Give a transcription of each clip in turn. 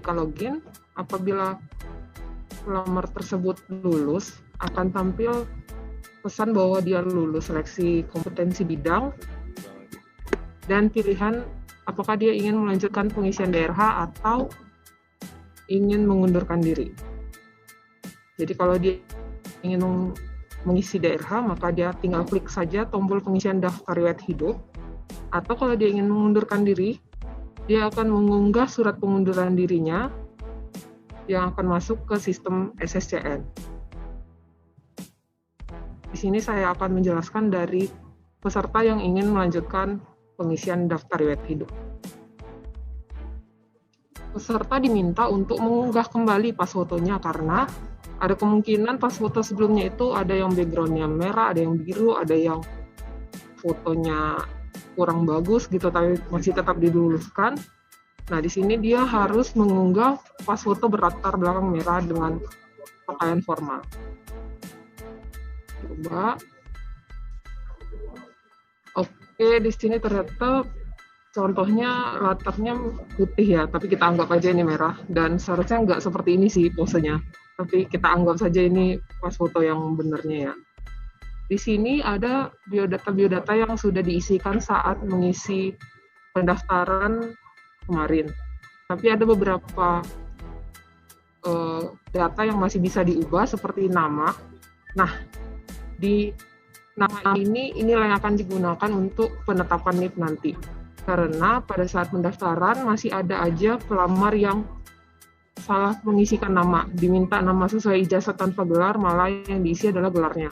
ketika login, apabila pelamar tersebut lulus, akan tampil pesan bahwa dia lulus seleksi kompetensi bidang dan pilihan apakah dia ingin melanjutkan pengisian DRH atau ingin mengundurkan diri. Jadi kalau dia ingin mengisi DRH, maka dia tinggal klik saja tombol pengisian daftar riwayat hidup, atau kalau dia ingin mengundurkan diri, dia akan mengunggah surat pengunduran dirinya yang akan masuk ke sistem SSCN. Di sini saya akan menjelaskan dari peserta yang ingin melanjutkan pengisian daftar riwayat hidup. Peserta diminta untuk mengunggah kembali pas fotonya karena ada kemungkinan pas foto sebelumnya itu ada yang background-nya merah, ada yang biru, ada yang fotonya kurang bagus gitu, tapi masih tetap diluluskan. Nah, di sini dia harus mengunggah pas foto berlatar belakang merah dengan pakaian formal. Coba. Oke, di sini ternyata contohnya latarnya putih ya, tapi kita anggap aja ini merah. Dan seharusnya nggak seperti ini sih posenya, tapi kita anggap saja ini pas foto yang benernya ya. Di sini ada biodata-biodata yang sudah diisikan saat mengisi pendaftaran kemarin. Tapi ada beberapa data yang masih bisa diubah seperti nama. Nah, di nama inilah yang akan digunakan untuk penetapan NIP nanti. Karena pada saat pendaftaran masih ada aja pelamar yang salah mengisikan nama. Diminta nama sesuai ijazah tanpa gelar, malah yang diisi adalah gelarnya.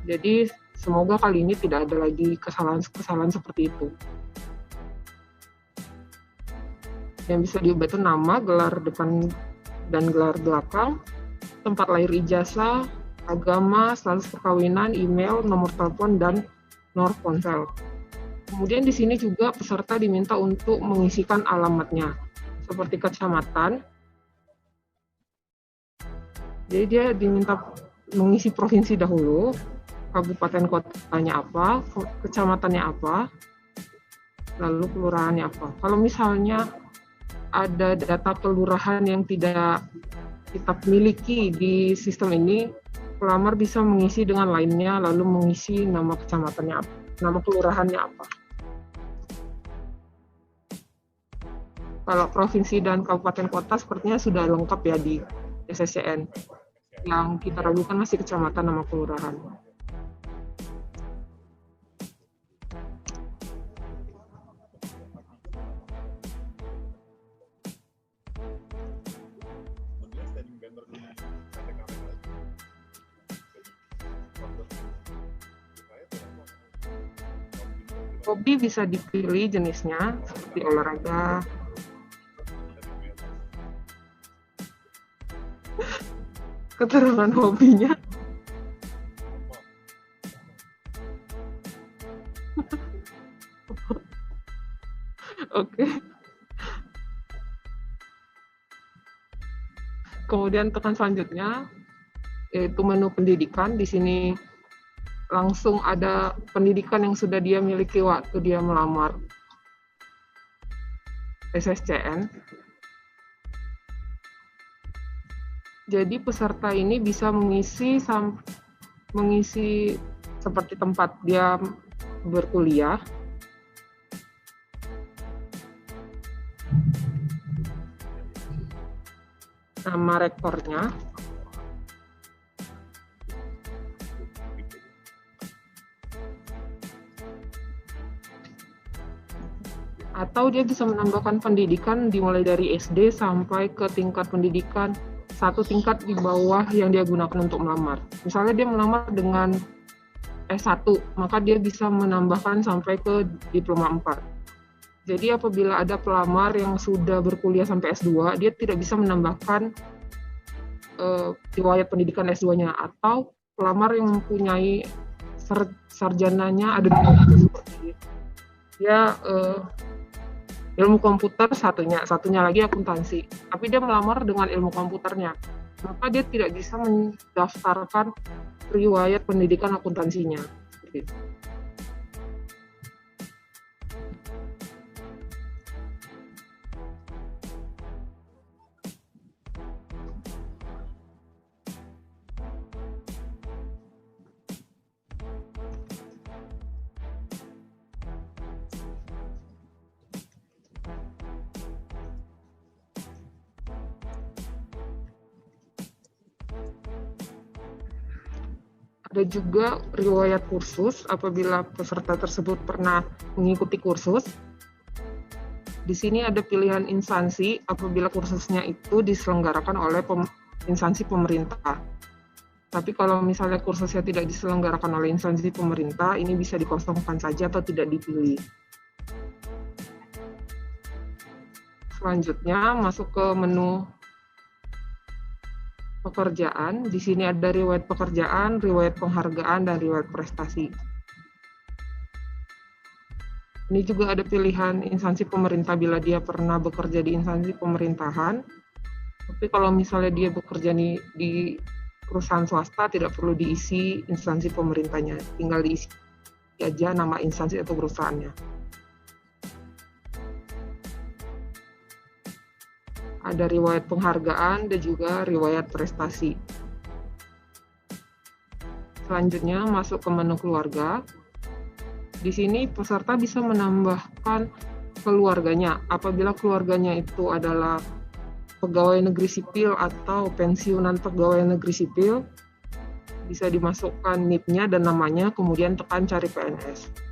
Jadi semoga kali ini tidak ada lagi kesalahan seperti itu. Yang bisa diubah itu nama, gelar depan dan gelar belakang, tempat lahir ijazah, agama, status perkawinan, email, nomor telepon, dan nomor ponsel. Kemudian di sini juga peserta diminta untuk mengisikan alamatnya, seperti kecamatan. Jadi dia diminta mengisi provinsi dahulu, kabupaten kotanya apa, kecamatannya apa, lalu kelurahannya apa. Kalau misalnya ada data kelurahan yang tidak kita miliki di sistem ini, pelamar bisa mengisi dengan lainnya, lalu mengisi nama kecamatannya apa, nama kelurahannya apa. Kalau provinsi dan kabupaten kota sepertinya sudah lengkap ya di SSCN. Yang kita ragukan masih kecamatan nama kelurahan. Hobi bisa dipilih jenisnya, seperti olahraga, keterangan hobinya. Oke. Kemudian tekan selanjutnya, yaitu menu pendidikan. Di sini langsung ada pendidikan yang sudah dia miliki waktu dia melamar SSCN. Jadi peserta ini bisa mengisi seperti tempat dia berkuliah, nama rektornya, atau dia bisa menambahkan pendidikan dimulai dari SD sampai ke tingkat pendidikan satu tingkat di bawah yang dia gunakan untuk melamar. Misalnya dia melamar dengan S1, maka dia bisa menambahkan sampai ke diploma 4. Jadi apabila ada pelamar yang sudah berkuliah sampai S2, dia tidak bisa menambahkan riwayat pendidikan S2-nya, atau pelamar yang mempunyai sarjananya ada seperti dia ilmu komputer satunya lagi akuntansi, tapi dia melamar dengan ilmu komputernya, maka dia tidak bisa mendaftarkan riwayat pendidikan akuntansinya. Seperti itu. Ada juga riwayat kursus apabila peserta tersebut pernah mengikuti kursus. Di sini ada pilihan instansi apabila kursusnya itu diselenggarakan oleh instansi pemerintah. Tapi kalau misalnya kursusnya tidak diselenggarakan oleh instansi pemerintah, ini bisa dikosongkan saja atau tidak dipilih. Selanjutnya masuk ke menu pekerjaan. Di sini ada riwayat pekerjaan, riwayat penghargaan, dan riwayat prestasi. Ini juga ada pilihan instansi pemerintah bila dia pernah bekerja di instansi pemerintahan. Tapi kalau misalnya dia bekerja di perusahaan swasta, tidak perlu diisi instansi pemerintahnya, tinggal diisi aja nama instansi atau perusahaannya. Ada riwayat penghargaan dan juga riwayat prestasi. Selanjutnya masuk ke menu keluarga. Di sini peserta bisa menambahkan keluarganya. Apabila keluarganya itu adalah pegawai negeri sipil atau pensiunan pegawai negeri sipil, bisa dimasukkan NIP-nya dan namanya, kemudian tekan cari PNS.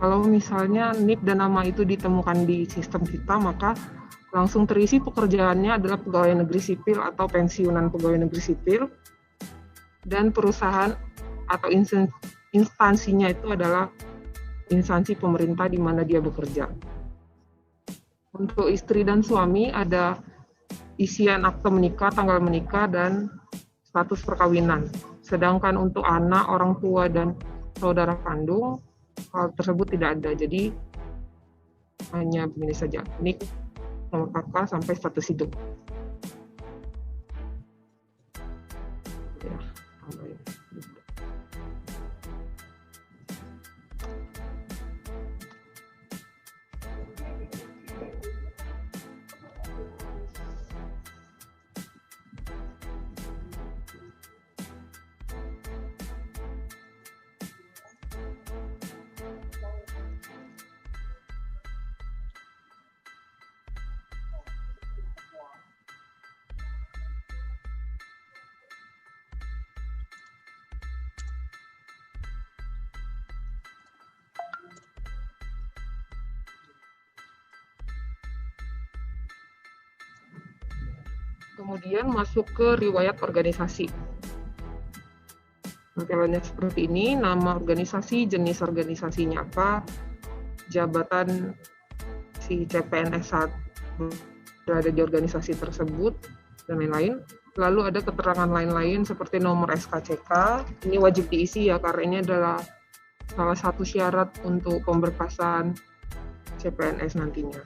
Kalau misalnya NIP dan nama itu ditemukan di sistem kita, maka langsung terisi pekerjaannya adalah pegawai negeri sipil atau pensiunan pegawai negeri sipil, dan perusahaan atau instansinya itu adalah instansi pemerintah di mana dia bekerja. Untuk istri dan suami ada isian akte menikah, tanggal menikah, dan status perkawinan. Sedangkan untuk anak, orang tua, dan saudara kandung, hal tersebut tidak ada. Jadi hanya begini saja, NIK, nomor kakak, sampai status hidup. Ya, kemudian masuk ke riwayat organisasi. Tampilannya seperti ini, nama organisasi, jenis organisasinya apa, jabatan si CPNS saat berada di organisasi tersebut, dan lain-lain. Lalu ada keterangan lain-lain seperti nomor SKCK, ini wajib diisi ya, karena ini adalah salah satu syarat untuk pemberkasan CPNS nantinya.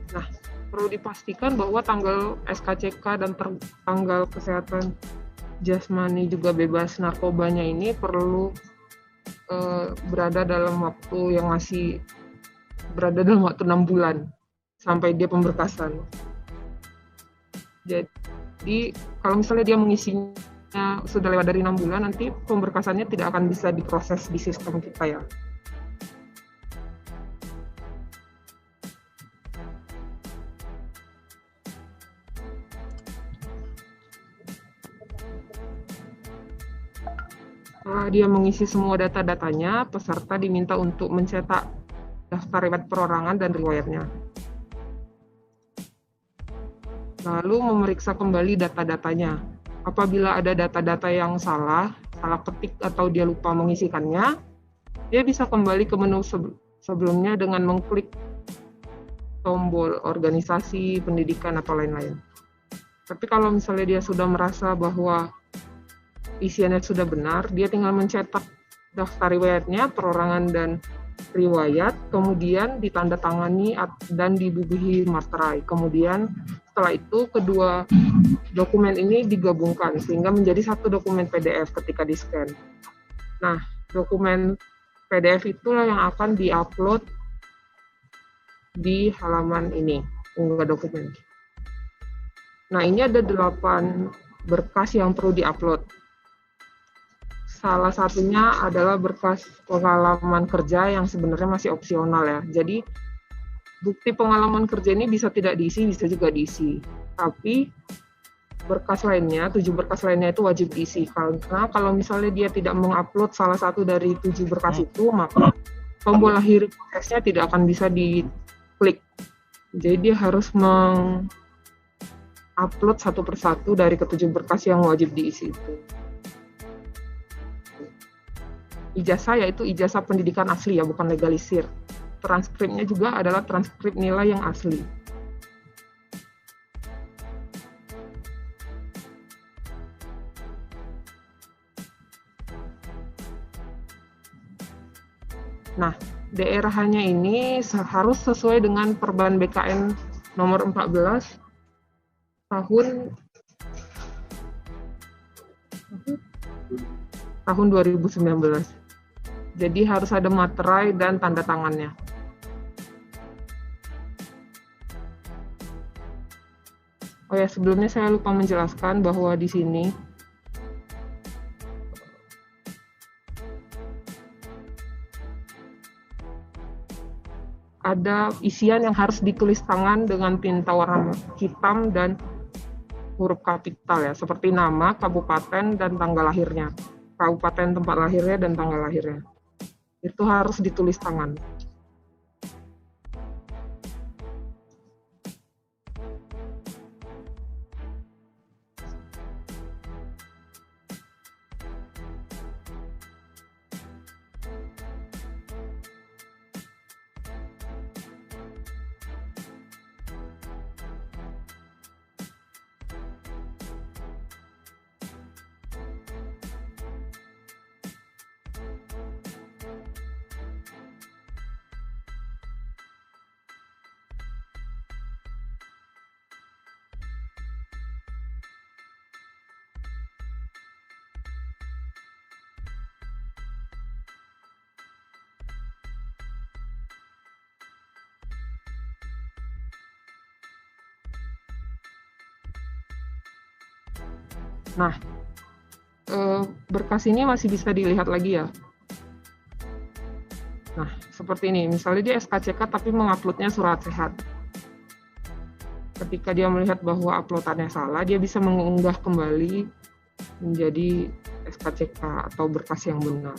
Nah, perlu dipastikan bahwa tanggal SKCK dan tanggal kesehatan jasmani juga bebas narkobanya ini perlu berada dalam waktu yang masih berada dalam waktu 6 bulan sampai dia pemberkasan. Jadi kalau misalnya dia mengisinya sudah lewat dari 6 bulan, nanti pemberkasannya tidak akan bisa diproses di sistem kita ya. Setelah dia mengisi semua data-datanya, peserta diminta untuk mencetak daftar riwayat perorangan dan riwayatnya. Lalu memeriksa kembali data-datanya. Apabila ada data-data yang salah ketik atau dia lupa mengisikannya, dia bisa kembali ke menu sebelumnya dengan mengklik tombol organisasi, pendidikan, atau lain-lain. Tapi kalau misalnya dia sudah merasa bahwa isiannya sudah benar, dia tinggal mencetak daftar riwayatnya, perorangan dan riwayat, kemudian ditandatangani dan dibubuhi materai. Kemudian setelah itu kedua dokumen ini digabungkan sehingga menjadi satu dokumen PDF ketika di-scan. Nah, Dokumen PDF itulah yang akan diupload di halaman ini, unggah dokumen. Nah, ini ada 8 berkas yang perlu diupload. Salah satunya adalah berkas pengalaman kerja yang sebenarnya masih opsional ya. Jadi, bukti pengalaman kerja ini bisa tidak diisi, bisa juga diisi. Tapi, berkas lainnya, 7 berkas lainnya itu wajib diisi. Karena kalau misalnya dia tidak mengupload salah satu dari 7 berkas itu, maka tombol akhir prosesnya tidak akan bisa diklik. Jadi dia harus mengupload satu persatu dari ke-7 berkas yang wajib diisi itu. Ijazah yaitu ijazah pendidikan asli ya, bukan legalisir. Transkripnya juga adalah transkrip nilai yang asli. Nah, daerahnya ini harus sesuai dengan Perban BKN nomor 14 tahun 2019. Jadi harus ada materai dan tanda tangannya. Oh ya, sebelumnya saya lupa menjelaskan bahwa di sini ada isian yang harus ditulis tangan dengan tinta warna hitam dan huruf kapital ya, seperti nama, kabupaten, dan tanggal lahirnya. Kabupaten tempat lahirnya dan tanggal lahirnya. Itu harus ditulis tangan. Nah, berkas ini masih bisa dilihat lagi ya. Nah, seperti ini. Misalnya dia SKCK tapi menguploadnya surat sehat. Ketika dia melihat bahwa uploadannya salah, dia bisa mengunggah kembali menjadi SKCK atau berkas yang benar.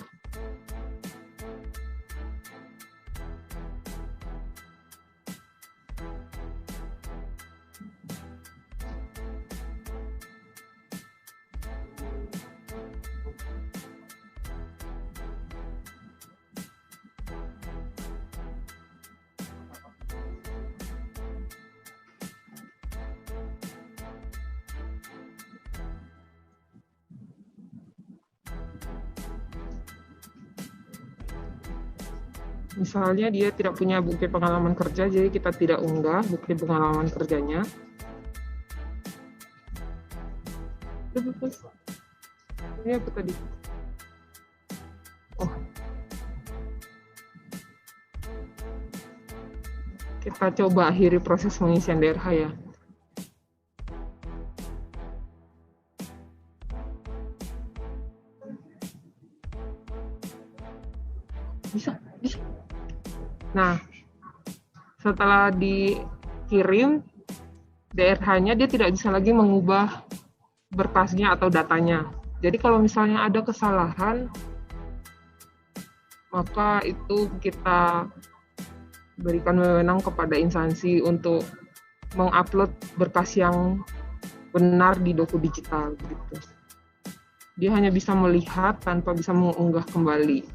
Misalnya dia tidak punya bukti pengalaman kerja, jadi kita tidak unggah bukti pengalaman kerjanya. Ini apa tadi? Oh. Kita coba akhiri proses pengisian DRH ya. Bisa. Nah, setelah dikirim DRH-nya, dia tidak bisa lagi mengubah berkasnya atau datanya. Jadi kalau misalnya ada kesalahan, maka itu kita berikan wewenang kepada instansi untuk mengupload berkas yang benar di doku digital gitu. Dia hanya bisa melihat tanpa bisa mengunggah kembali.